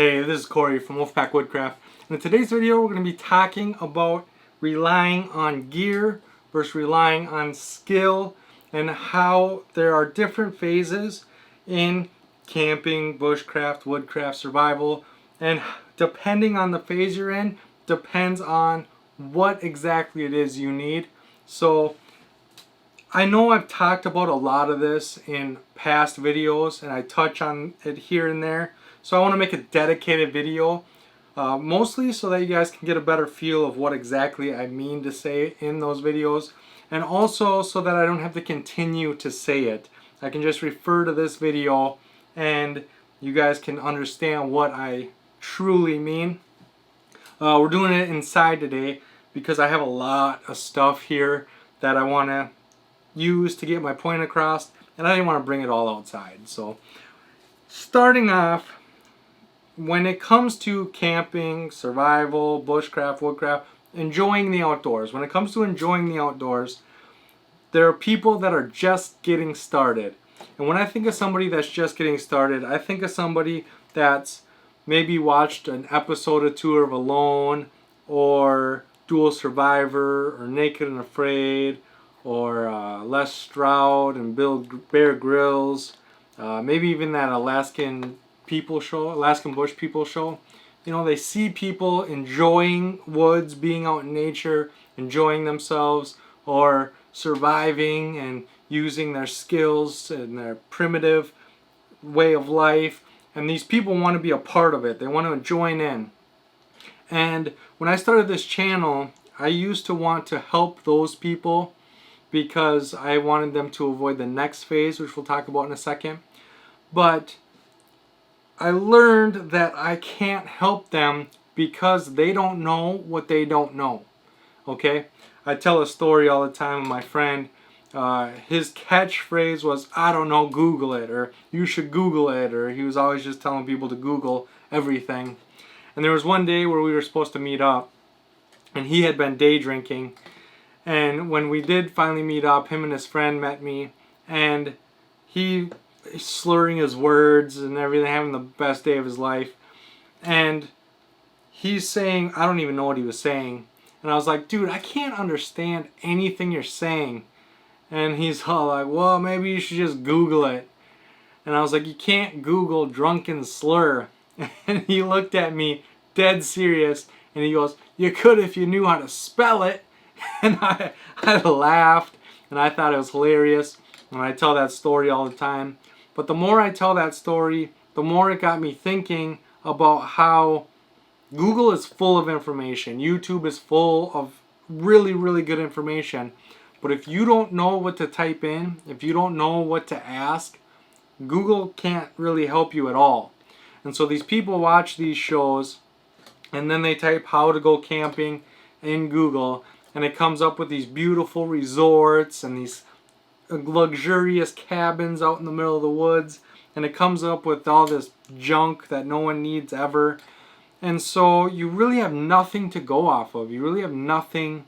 Hey, this is Corey from Woodcraft. In today's video, we're going to be talking about relying on gear versus relying on skill and how there are different phases in camping, bushcraft, woodcraft, survival, and depending on the phase you're in, depends on what exactly it is you need. So I know I've talked about a lot of this in past videos and I touch on it here and there. So I want to make a dedicated video, mostly so that you guys can get a better feel of what exactly I mean to say in those videos, and also so that I don't have to continue to say it. I can just refer to this video and you guys can understand what I truly mean. We're doing it inside today because I have a lot of stuff here that I want to use to get my point across, and I didn't want to bring it all outside. So starting off, when it comes to camping, survival, bushcraft, woodcraft, enjoying the outdoors, when it comes to enjoying the outdoors, there are people that are just getting started. And when I think of somebody that's just getting started, I think of somebody that's maybe watched an episode or two of Alone, or Dual Survivor, or Naked and Afraid, or Les Stroud and Bear Grylls, maybe even that Alaskan Bush People show. You know, they see people enjoying woods, being out in nature, enjoying themselves, or surviving and using their skills and their primitive way of life. And these people want to be a part of it. They want to join in. And when I started this channel, I used to want to help those people because I wanted them to avoid the next phase, which we'll talk about in a second. But I learned that I can't help them because they don't know what they don't know. Okay? I tell a story all the time with my friend. His catchphrase was, "I don't know, Google it," or "You should Google it," or he was always just telling people to Google everything. And there was one day where we were supposed to meet up, and he had been day drinking. And when we did finally meet up, him and his friend met me, and he slurring his words and everything, having the best day of his life. And he's saying, I don't even know what he was saying. And I was like, dude, I can't understand anything you're saying. And he's all like, well, maybe you should just Google it. And I was like, you can't Google drunken slur. And he looked at me dead serious, and he goes, you could if you knew how to spell it. And I laughed, and I thought it was hilarious. And I tell that story all the time. But the more I tell that story, the more it got me thinking about how Google is full of information. YouTube is full of really, really good information. But if you don't know what to type in, if you don't know what to ask, Google can't really help you at all. And so these people watch these shows, and then they type how to go camping in Google, and it comes up with these beautiful resorts and these luxurious cabins out in the middle of the woods, and it comes up with all this junk that no one needs ever. And so you really have nothing to go off of. You really have nothing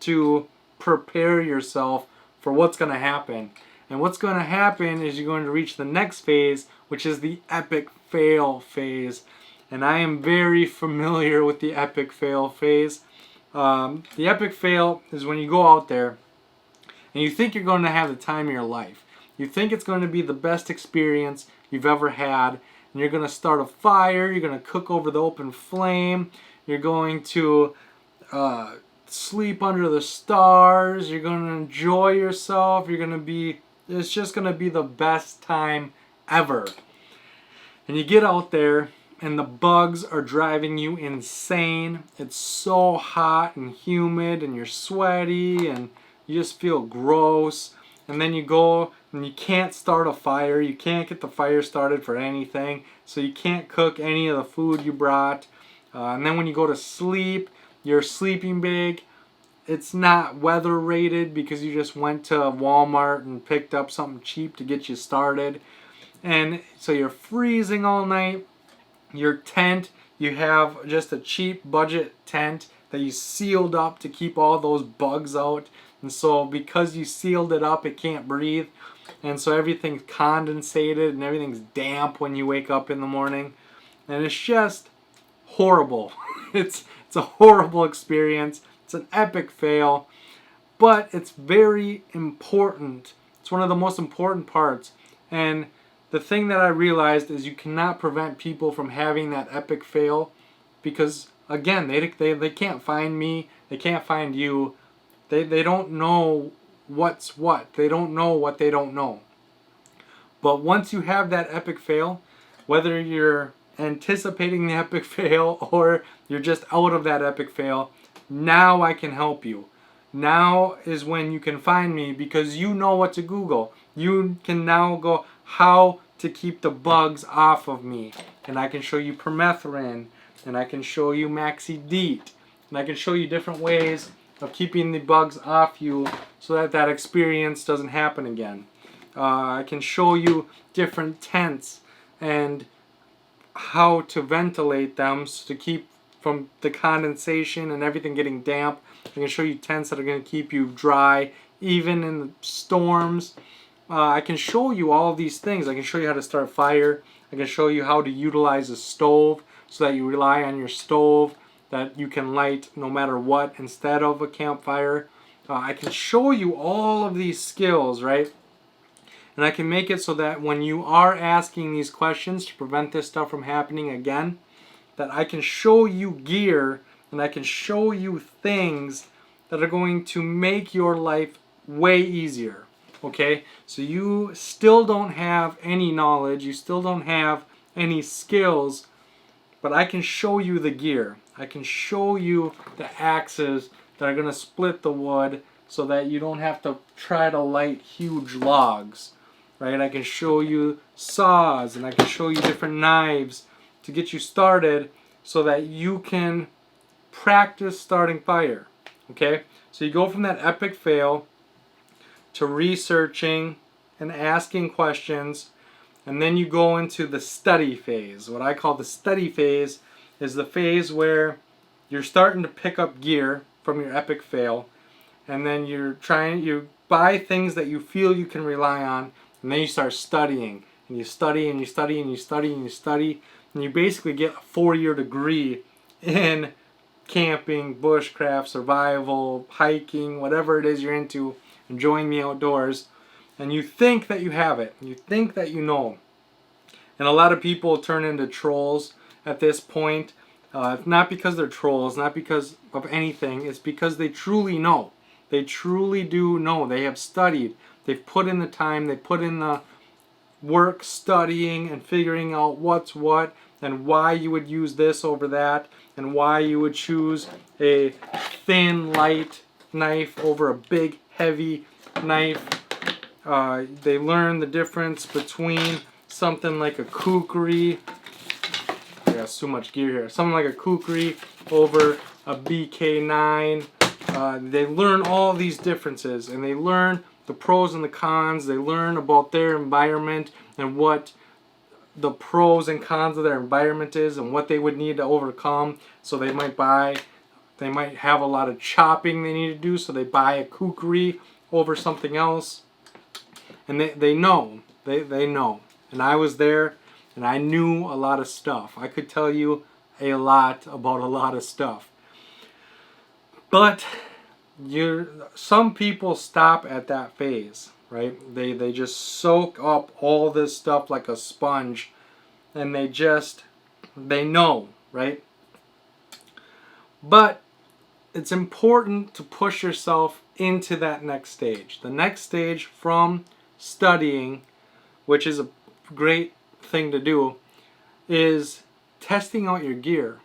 to prepare yourself for what's going to happen. And what's going to happen is you're going to reach the next phase, which is the epic fail phase. And I am very familiar with the epic fail phase. The epic fail is when you go out there and you think you're going to have the time of your life. You think it's going to be the best experience you've ever had. And you're going to start a fire. You're going to cook over the open flame. You're going to sleep under the stars. You're going to enjoy yourself. It's just going to be the best time ever. And you get out there, and the bugs are driving you insane. It's so hot and humid, and you're sweaty, and you just feel gross. And then you go and you can't start a fire. You can't get the fire started for anything. So you can't cook any of the food you brought. And then when you go to sleep, your sleeping bag, it's not weather rated because you just went to Walmart and picked up something cheap to get you started. And so you're freezing all night. Your tent, you have just a cheap budget tent that you sealed up to keep all those bugs out. And so because you sealed it up, it can't breathe. And so everything's condensated and everything's damp when you wake up in the morning. and it's just horrible. It's a horrible experience. It's an epic fail, but it's very important. It's one of the most important parts. And the thing that I realized is you cannot prevent people from having that epic fail, because again, they can't find me, they can't find you. They don't know what's what. They don't know what they don't know. But once you have that epic fail, whether you're anticipating the epic fail or you're just out of that epic fail, now I can help you. Now is when you can find me, because you know what to Google. You can now go how to keep the bugs off of me. And I can show you permethrin, and I can show you maxi-DEET, and I can show you different ways of keeping the bugs off you so that that experience doesn't happen again. I can show you different tents and how to ventilate them to keep from the condensation and everything getting damp. I can show you tents that are going to keep you dry even in the storms. I can show you all of these things. I can show you how to start fire. I can show you how to utilize a stove so that you rely on your stove that you can light no matter what instead of a campfire. I can show you all of these skills, right? And I can make it so that when you are asking these questions to prevent this stuff from happening again, that I can show you gear and I can show you things that are going to make your life way easier. Okay? So you still don't have any knowledge, you still don't have any skills, but I can show you the gear. I can show you the axes that are going to split the wood so that you don't have to try to light huge logs. Right? I can show you saws, and I can show you different knives to get you started so that you can practice starting fire. Okay? So you go from that epic fail to researching and asking questions, and then you go into the study phase. What I call the study phase is the phase where you're starting to pick up gear from your epic fail, and then you buy things that you feel you can rely on. And then you start studying, and you study, and you study, and you study, and you study, and you basically get a 4-year degree in camping, bushcraft, survival, hiking, whatever it is you're into, enjoying the outdoors. And you think that you have it. You think that you know. And a lot of people turn into trolls at this point. Not because they're trolls, not because of anything. It's because they truly know. They truly do know. They have studied. They've put in the time, they put in the work studying and figuring out what's what and why you would use this over that and why you would choose a thin, light knife over a big, heavy knife. They learn the difference between something like a kukri. I got so much gear here. Something like a kukri over a BK9. They learn all these differences, and they learn the pros and the cons. They learn about their environment and what the pros and cons of their environment is and what they would need to overcome. So they might have a lot of chopping they need to do, so they buy a kukri over something else. And they know. They know. And I was there, and I knew a lot of stuff. I could tell you a lot about a lot of stuff. But some people stop at that phase, right? They just soak up all this stuff like a sponge, and they know, right? But it's important to push yourself into that next stage. The next stage from studying, which is a great thing to do, is testing out your gear,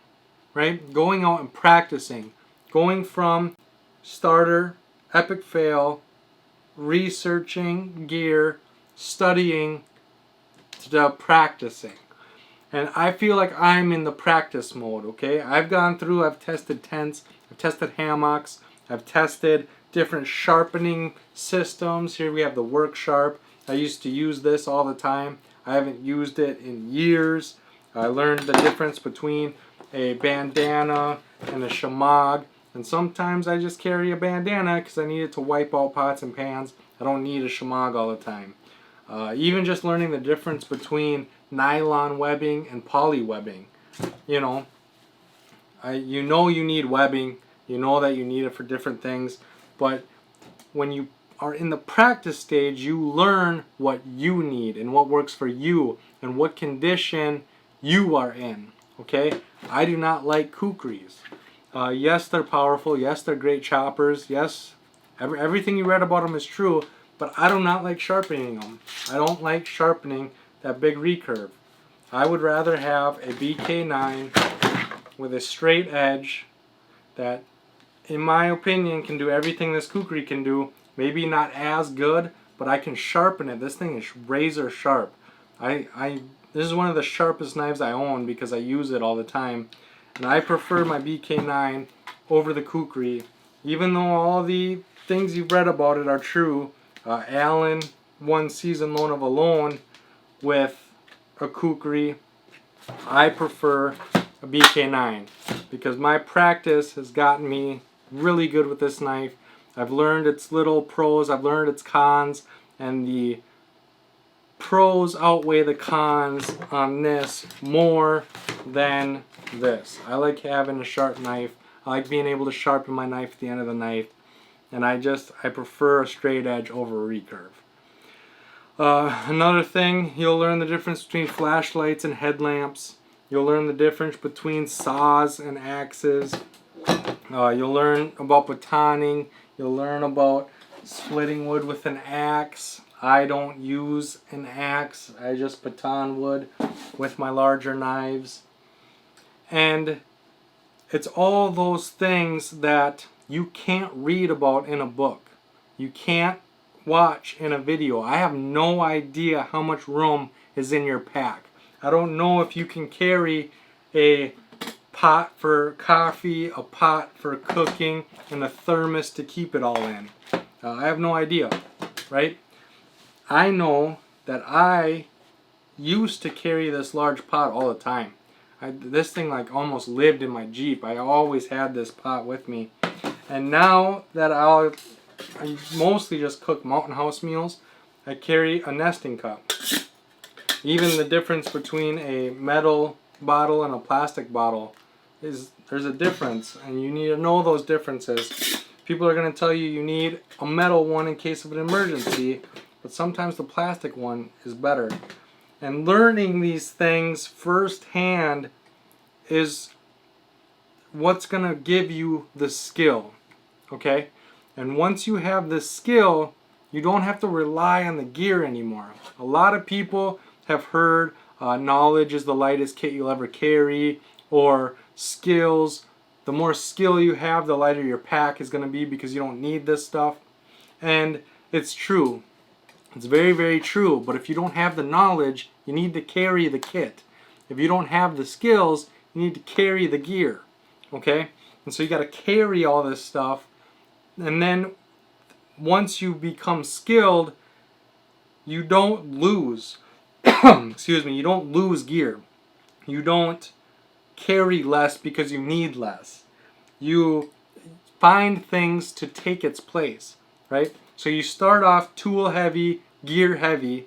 right? Going out and practicing. Going from starter, epic fail, researching gear, studying, to practicing. And I feel like I'm in the practice mode, okay? I've tested tents, I've tested hammocks, I've tested different sharpening systems. Here we have the Work Sharp. I used to use this all the time. I haven't used it in years. I learned the difference between a bandana and a shamag. And sometimes I just carry a bandana because I need it to wipe out pots and pans. I don't need a shamag all the time. Even just learning the difference between nylon webbing and poly webbing. You know, you know you need webbing, you know that you need it for different things, but when you are in the practice stage, you learn what you need and what works for you and what condition you are in. Okay? I do not like kukris. Yes, they're powerful. Yes, they're great choppers. Yes, everything you read about them is true, but I do not like sharpening them. I don't like sharpening that big recurve. I would rather have a BK9 with a straight edge that, in my opinion, can do everything this kukri can do. Maybe not as good, but I can sharpen it. This thing is razor sharp. This is one of the sharpest knives I own because I use it all the time. And I prefer my BK9 over the kukri. Even though all the things you've read about it are true, Allen won season loan of a loan with a kukri. I prefer a BK9 because my practice has gotten me really good with this knife. I've learned its little pros, I've learned its cons, and the pros outweigh the cons on this more than this. I like having a sharp knife. I like being able to sharpen my knife at the end of the knife, and I prefer a straight edge over a recurve. Another thing, you'll learn the difference between flashlights and headlamps. You'll learn the difference between saws and axes. You'll learn about batoning. You'll learn about splitting wood with an axe. I don't use an axe. I just baton wood with my larger knives. And it's all those things that you can't read about in a book. You can't watch in a video. I have no idea how much room is in your pack. I don't know if you can carry a pot for coffee, a pot for cooking, and a thermos to keep it all in. I have no idea, right? I know that I used to carry this large pot all the time. This thing like almost lived in my Jeep. I always had this pot with me. And now that I mostly just cook Mountain House meals, I carry a nesting cup. Even the difference between a metal bottle and a plastic bottle there's a difference, and you need to know those differences. People are going to tell you you need a metal one in case of an emergency, but sometimes the plastic one is better. And learning these things firsthand is what's going to give you the skill, okay? And once you have the skill, you don't have to rely on the gear anymore. A lot of people have heard knowledge is the lightest kit you'll ever carry, or skills. The more skill you have, the lighter your pack is going to be because you don't need this stuff. And it's true. It's very, very true. But if you don't have the knowledge, you need to carry the kit. If you don't have the skills, you need to carry the gear. Okay? And so you got to carry all this stuff. And then once you become skilled, you don't lose. Excuse me, you don't lose gear. You don't carry less because you need less. You find things to take its place, right? So you start off tool heavy, gear heavy,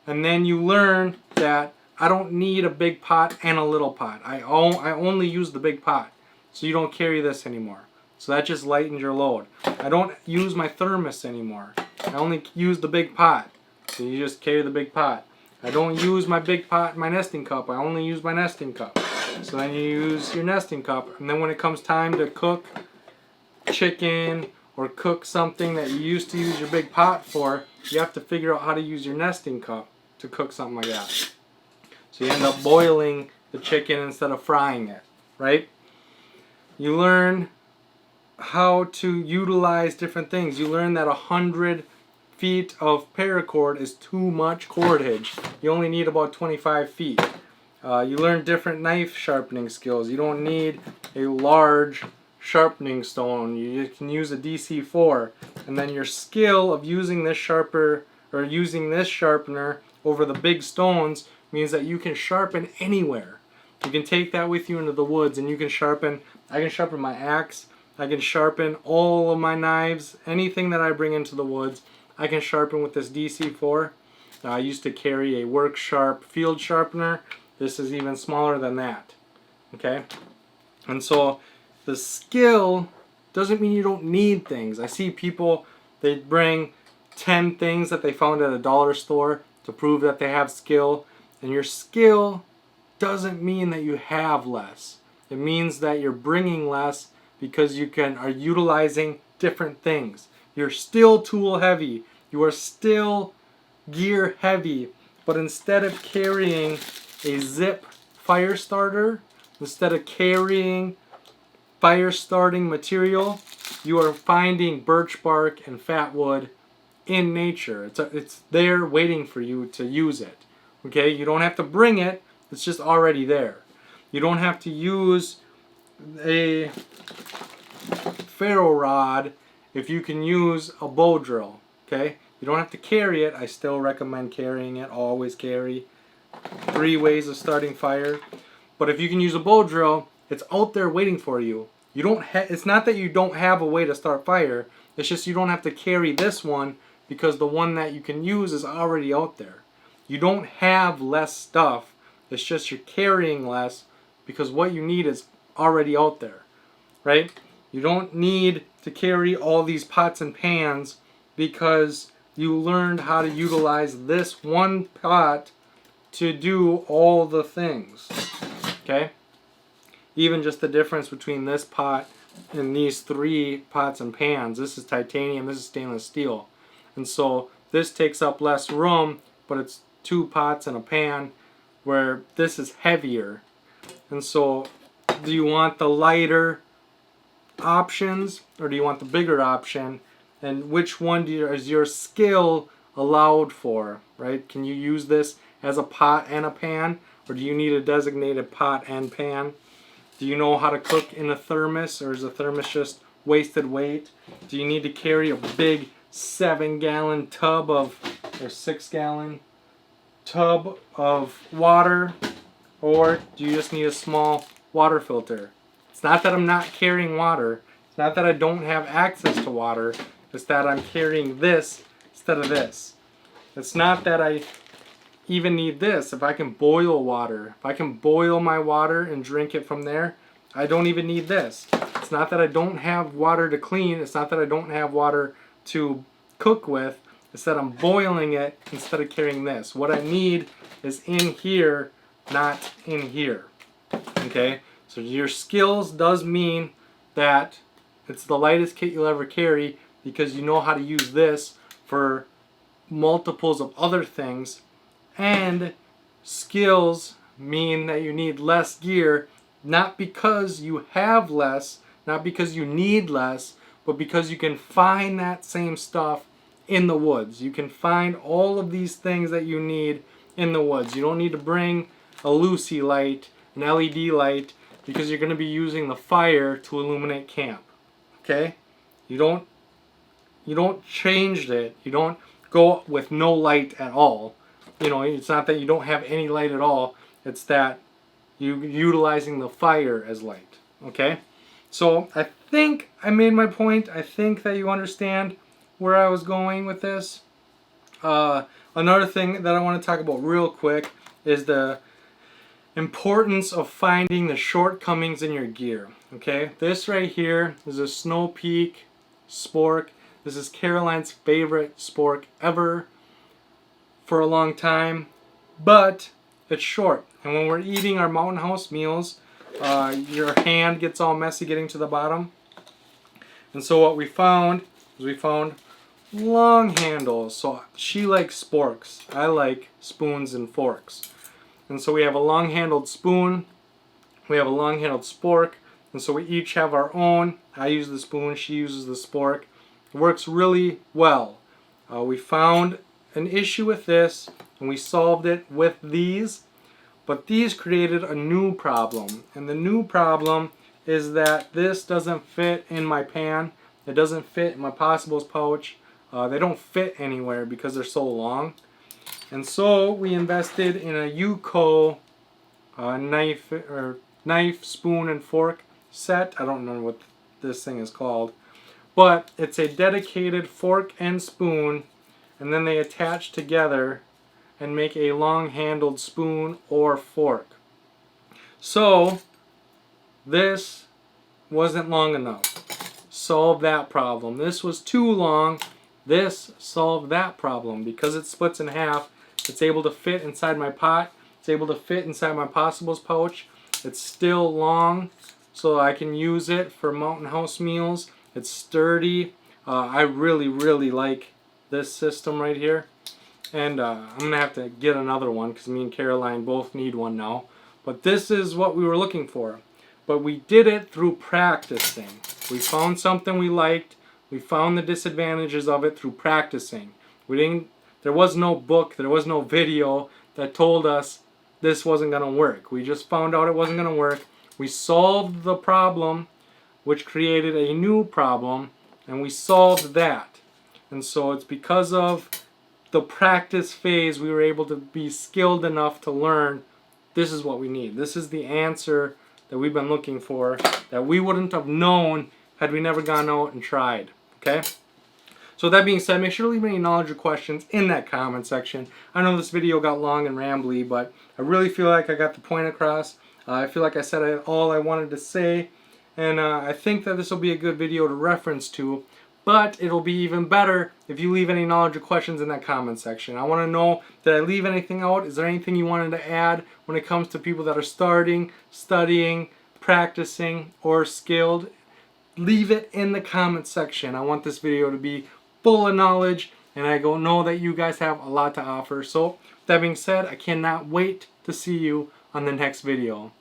and then you learn that I don't need a big pot and a little pot. I only use the big pot, so you don't carry this anymore. So that just lightens your load. I don't use my thermos anymore. I only use the big pot, so you just carry the big pot. I don't use my big pot in my nesting cup. I only use my nesting cup. So then you use your nesting cup, and then when it comes time to cook chicken or cook something that you used to use your big pot for, you have to figure out how to use your nesting cup to cook something like that. So you end up boiling the chicken instead of frying it, right? You learn how to utilize different things. You learn that 100 feet of paracord is too much cordage. You only need about 25 feet. You learn different knife sharpening skills. You don't need a large sharpening stone. You can use a DC4, and then your skill of using this sharpener over the big stones means that you can sharpen anywhere. You can take that with you into the woods, and you can sharpen. I can sharpen my axe. I can sharpen all of my knives. Anything that I bring into the woods, I can sharpen with this DC4. I used to carry a Work Sharp field sharpener. This is even smaller than that. Okay? And so the skill doesn't mean you don't need things. I see people, they bring 10 things that they found at a dollar store to prove that they have skill. And your skill doesn't mean that you have less. It means that you're bringing less because you are utilizing different things. You're still tool heavy. You are still gear heavy. But instead of carrying a zip fire starter, instead of carrying fire starting material, you are finding birch bark and fat wood in nature. It's there waiting for you to use it. Okay, you don't have to bring it, it's just already there. You don't have to use a ferro rod if you can use a bow drill. Okay, you don't have to carry it. I still recommend carrying it. Always carry. 3 ways of starting fire. But if you can use a bow drill, it's out there waiting for you. You don't it's not that you don't have a way to start fire. It's just you don't have to carry this one because the one that you can use is already out there. You don't have less stuff. It's just you're carrying less because what you need is already out there, right? You don't need to carry all these pots and pans because you learned how to utilize this one pot to do all the things, okay? Even just the difference between this pot and these 3 pots and pans. This is titanium, this is stainless steel. And so this takes up less room, but it's 2 pots and a pan, where this is heavier. And so do you want the lighter options or do you want the bigger option? And which one is your skill allowed for, right? Can you use this as a pot and a pan, or do you need a designated pot and pan? Do you know how to cook in a thermos, or is a thermos just wasted weight? Do you need to carry a big 7-gallon tub or 6-gallon tub of water, or do you just need a small water filter? It's not that I'm not carrying water. It's not that I don't have access to water. It's that I'm carrying this instead of this. It's not that I even need this. If I can boil water, if I can boil my water and drink it from there, I don't even need this. It's not that I don't have water to clean. It's not that I don't have water to cook with. It's that I'm boiling it instead of carrying this. What I need is in here, not in here. Okay? So your skills does mean that it's the lightest kit you'll ever carry because you know how to use this for multiples of other things. And skills mean that you need less gear, not because you have less, not because you need less, but because you can find that same stuff in the woods. You can find all of these things that you need in the woods. You don't need to bring a Lucy light, an LED light, because you're going to be using the fire to illuminate camp. Okay? You don't change it. You don't go with no light at all. You know, it's not that you don't have any light at all. It's that you're utilizing the fire as light. Okay? So I think I made my point. I think that you understand where I was going with this. Another thing that I want to talk about real quick is the importance of finding the shortcomings in your gear. Okay? This right here is a Snow Peak spork. This is Caroline's favorite spork ever for a long time, but it's short. And when we're eating our Mountain House meals, your hand gets all messy getting to the bottom. And so what we found is long handles. So she likes sporks. I like spoons and forks. And so we have a long handled spoon. We have a long handled spork. And so we each have our own. I use the spoon. She uses the spork. It works really well. We found an issue with this and we solved it with these. But these created a new problem. And the new problem is that this doesn't fit in my pan. It doesn't fit in my possibles pouch. They don't fit anywhere because they're so long. And so we invested in a Yuko knife, spoon, and fork set. I don't know what this thing is called. But it's a dedicated fork and spoon. And then they attach together and make a long-handled spoon or fork. So this wasn't long enough. Solved that problem. This was too long. This solved that problem. Because it splits in half, it's able to fit inside my pot. It's able to fit inside my possibles pouch. It's still long, so I can use it for Mountain House meals. It's sturdy. I really, really like this system right here. And I'm going to have to get another one because me and Caroline both need one now. But this is what we were looking for. But we did it through practicing. We found something we liked. We found the disadvantages of it through practicing. There was no book, there was no video that told us this wasn't going to work. We just found out it wasn't going to work. We solved the problem, which created a new problem, and we solved that. And so it's because of the practice phase we were able to be skilled enough to learn this is what we need. This is the answer that we've been looking for that we wouldn't have known had we never gone out and tried. Okay? So that being said, make sure to leave any knowledge or questions in that comment section. I know this video got long and rambly, but I really feel like I got the point across. I feel like I said all I wanted to say, and I think that this will be a good video to reference to, but it'll be even better if you leave any knowledge or questions in that comment section. I want to know, did I leave anything out? Is there anything you wanted to add when it comes to people that are starting, studying, practicing, or skilled? Leave it in the comment section. I want this video to be full of knowledge, and I know that you guys have a lot to offer. So, that being said, I cannot wait to see you on the next video.